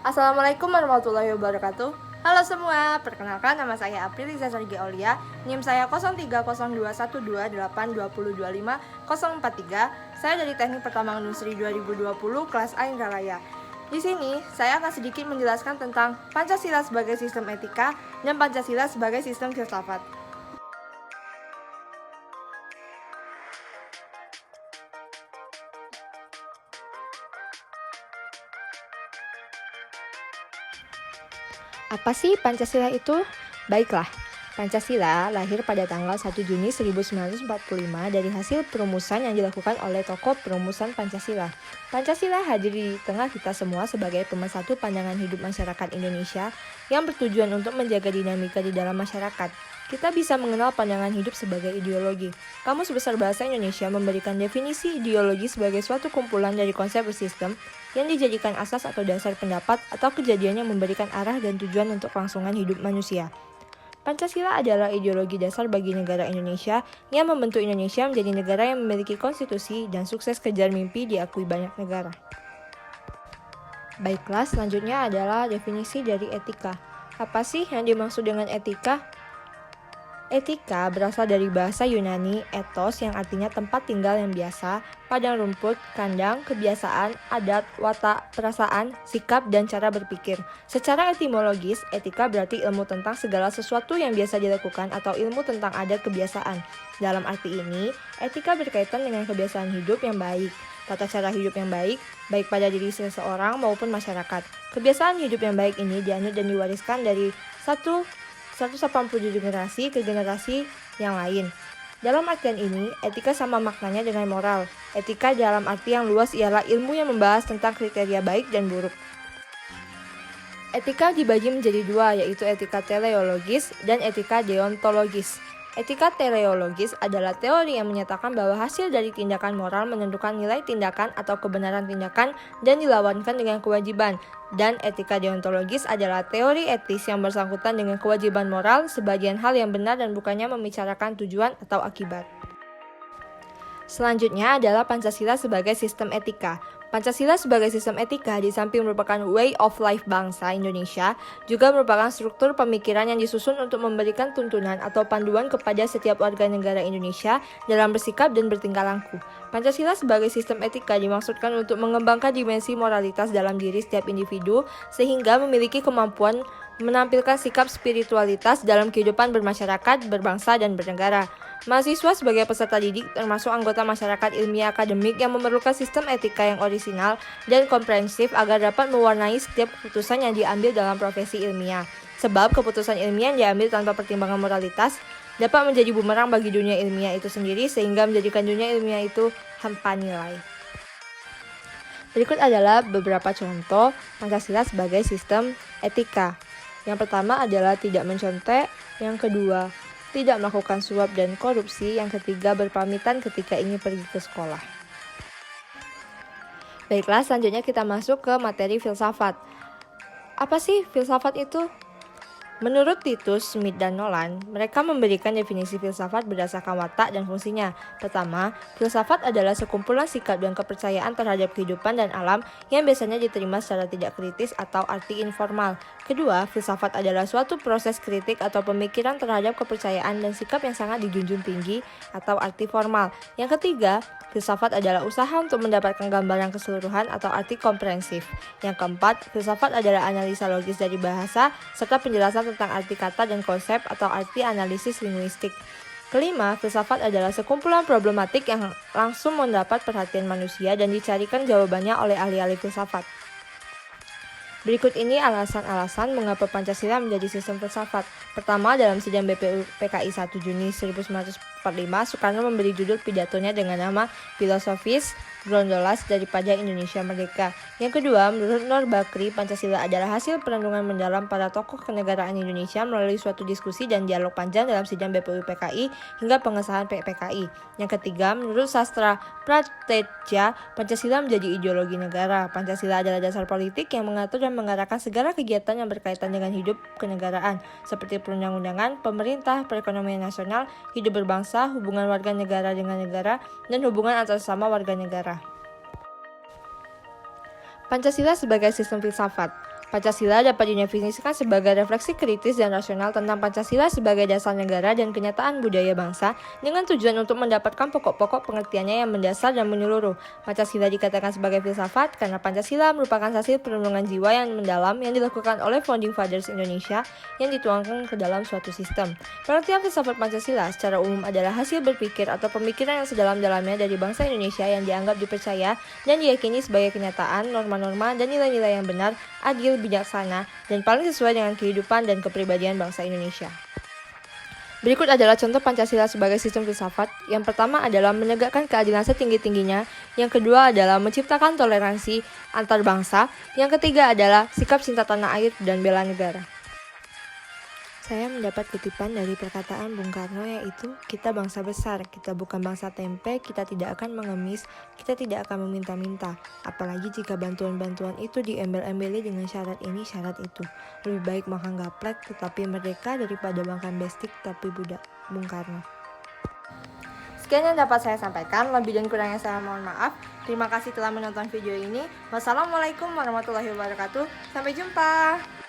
Assalamualaikum warahmatullahi wabarakatuh. Halo semua, perkenalkan nama saya April Liza Sargi Aulia, NIM saya 030212822043. Saya dari Teknik Pertambangan Industri 2020 kelas A Indralaya. Di sini, saya akan sedikit menjelaskan tentang Pancasila sebagai sistem etika dan Pancasila sebagai sistem filsafat. Apa sih Pancasila itu? Baiklah, Pancasila lahir pada tanggal 1 Juni 1945 dari hasil perumusan yang dilakukan oleh tokoh perumusan Pancasila. Pancasila hadir di tengah kita semua sebagai pemersatu pandangan hidup masyarakat Indonesia yang bertujuan untuk menjaga dinamika di dalam masyarakat. Kita bisa mengenal pandangan hidup sebagai ideologi. Kamus Besar Bahasa Indonesia memberikan definisi ideologi sebagai suatu kumpulan dari konsep bersistem yang dijadikan asas atau dasar pendapat atau kejadian yang memberikan arah dan tujuan untuk kelangsungan hidup manusia. Pancasila adalah ideologi dasar bagi negara Indonesia yang membentuk Indonesia menjadi negara yang memiliki konstitusi dan sukses kejar mimpi diakui banyak negara. Baiklah, selanjutnya adalah definisi dari etika. Apa sih yang dimaksud dengan etika? Etika berasal dari bahasa Yunani ethos yang artinya tempat tinggal yang biasa, padang rumput, kandang, kebiasaan, adat, watak, perasaan, sikap, dan cara berpikir. Secara etimologis, etika berarti ilmu tentang segala sesuatu yang biasa dilakukan atau ilmu tentang adat kebiasaan. Dalam arti ini, etika berkaitan dengan kebiasaan hidup yang baik, tata cara hidup yang baik pada diri seseorang maupun masyarakat. Kebiasaan hidup yang baik ini dianut dan diwariskan dari 187 generasi ke generasi yang lain. Dalam artian ini, etika sama maknanya dengan moral. Etika dalam arti yang luas ialah ilmu yang membahas tentang kriteria baik dan buruk. Etika dibagi menjadi dua, yaitu etika teleologis dan etika deontologis. Etika teleologis adalah teori yang menyatakan bahwa hasil dari tindakan moral menentukan nilai tindakan atau kebenaran tindakan dan dilawankan dengan kewajiban. Dan etika deontologis adalah teori etis yang bersangkutan dengan kewajiban moral, sebagian hal yang benar dan bukannya membicarakan tujuan atau akibat. Selanjutnya adalah Pancasila sebagai sistem etika. Pancasila sebagai sistem etika di samping merupakan way of life bangsa Indonesia, juga merupakan struktur pemikiran yang disusun untuk memberikan tuntunan atau panduan kepada setiap warga negara Indonesia dalam bersikap dan bertingkah laku. Pancasila sebagai sistem etika dimaksudkan untuk mengembangkan dimensi moralitas dalam diri setiap individu sehingga memiliki kemampuan menampilkan sikap spiritualitas dalam kehidupan bermasyarakat, berbangsa, dan bernegara. Mahasiswa sebagai peserta didik termasuk anggota masyarakat ilmiah akademik yang memerlukan sistem etika yang orisinal dan komprehensif agar dapat mewarnai setiap keputusan yang diambil dalam profesi ilmiah. Sebab keputusan ilmiah yang diambil tanpa pertimbangan moralitas dapat menjadi bumerang bagi dunia ilmiah itu sendiri sehingga menjadikan dunia ilmiah itu hampa nilai. Berikut adalah beberapa contoh Pancasila sebagai sistem etika. Yang pertama adalah tidak mencontek, yang kedua tidak melakukan suap dan korupsi, yang ketiga berpamitan ketika ingin pergi ke sekolah. Baiklah, selanjutnya kita masuk ke materi filsafat. Apa sih filsafat itu? Menurut Titus, Smith, dan Nolan, mereka memberikan definisi filsafat berdasarkan watak dan fungsinya. Pertama, filsafat adalah sekumpulan sikap dan kepercayaan terhadap kehidupan dan alam yang biasanya diterima secara tidak kritis atau arti informal. Kedua, filsafat adalah suatu proses kritik atau pemikiran terhadap kepercayaan dan sikap yang sangat dijunjung tinggi atau arti formal. Yang ketiga, filsafat adalah usaha untuk mendapatkan gambaran keseluruhan atau arti komprehensif. Yang keempat, filsafat adalah analisa logis dari bahasa serta penjelasan tentang arti kata dan konsep atau arti analisis linguistik. Kelima, filsafat adalah sekumpulan problematik yang langsung mendapat perhatian manusia dan dicarikan jawabannya oleh ahli-ahli filsafat. Berikut ini alasan-alasan mengapa Pancasila menjadi sistem filsafat. Pertama, dalam sidang BPU PKI 1 Juni 1945, Soekarno memberi judul pidatonya dengan nama Filosofis Gondolas daripada Indonesia Merdeka. Yang kedua, menurut Nur Bakri, Pancasila adalah hasil perenungan mendalam para tokoh kenegaraan Indonesia melalui suatu diskusi dan dialog panjang dalam sidang BPU PKI hingga pengesahan PKI. Yang ketiga, menurut sastra Prateja, Pancasila menjadi ideologi negara. Pancasila adalah dasar politik yang mengatur dan mengarahkan segala kegiatan yang berkaitan dengan hidup kenegaraan, seperti perundang-undangan, pemerintah, perekonomian nasional, hidup berbangsa, hubungan warga negara dengan negara, dan hubungan antar sesama warga negara. Pancasila sebagai sistem filsafat. Pancasila dapat didefinisikan sebagai refleksi kritis dan rasional tentang Pancasila sebagai dasar negara dan kenyataan budaya bangsa dengan tujuan untuk mendapatkan pokok-pokok pengertiannya yang mendasar dan menyeluruh. Pancasila dikatakan sebagai filsafat karena Pancasila merupakan hasil perenungan jiwa yang mendalam yang dilakukan oleh Founding Fathers Indonesia yang dituangkan ke dalam suatu sistem. Pengertian filsafat Pancasila secara umum adalah hasil berpikir atau pemikiran yang sedalam-dalamnya dari bangsa Indonesia yang dianggap dipercaya dan diyakini sebagai kenyataan, norma-norma, dan nilai-nilai yang benar, adil, bijaksana, dan paling sesuai dengan kehidupan dan kepribadian bangsa Indonesia. Berikut adalah contoh Pancasila sebagai sistem filsafat. Yang pertama adalah menegakkan keadilan setinggi-tingginya. Yang kedua adalah menciptakan toleransi antar bangsa. Yang ketiga adalah sikap cinta tanah air dan bela negara. Saya mendapat kutipan dari perkataan Bung Karno yaitu, kita bangsa besar, kita bukan bangsa tempe, kita tidak akan mengemis, kita tidak akan meminta-minta. Apalagi jika bantuan-bantuan itu diembel-embeli dengan syarat ini, syarat itu. Lebih baik makan gaplek tetapi merdeka daripada makan bestik tapi budak. Bung Karno. Sekian yang dapat saya sampaikan, lebih dan kurangnya saya mohon maaf. Terima kasih telah menonton video ini. Wassalamualaikum warahmatullahi wabarakatuh. Sampai jumpa.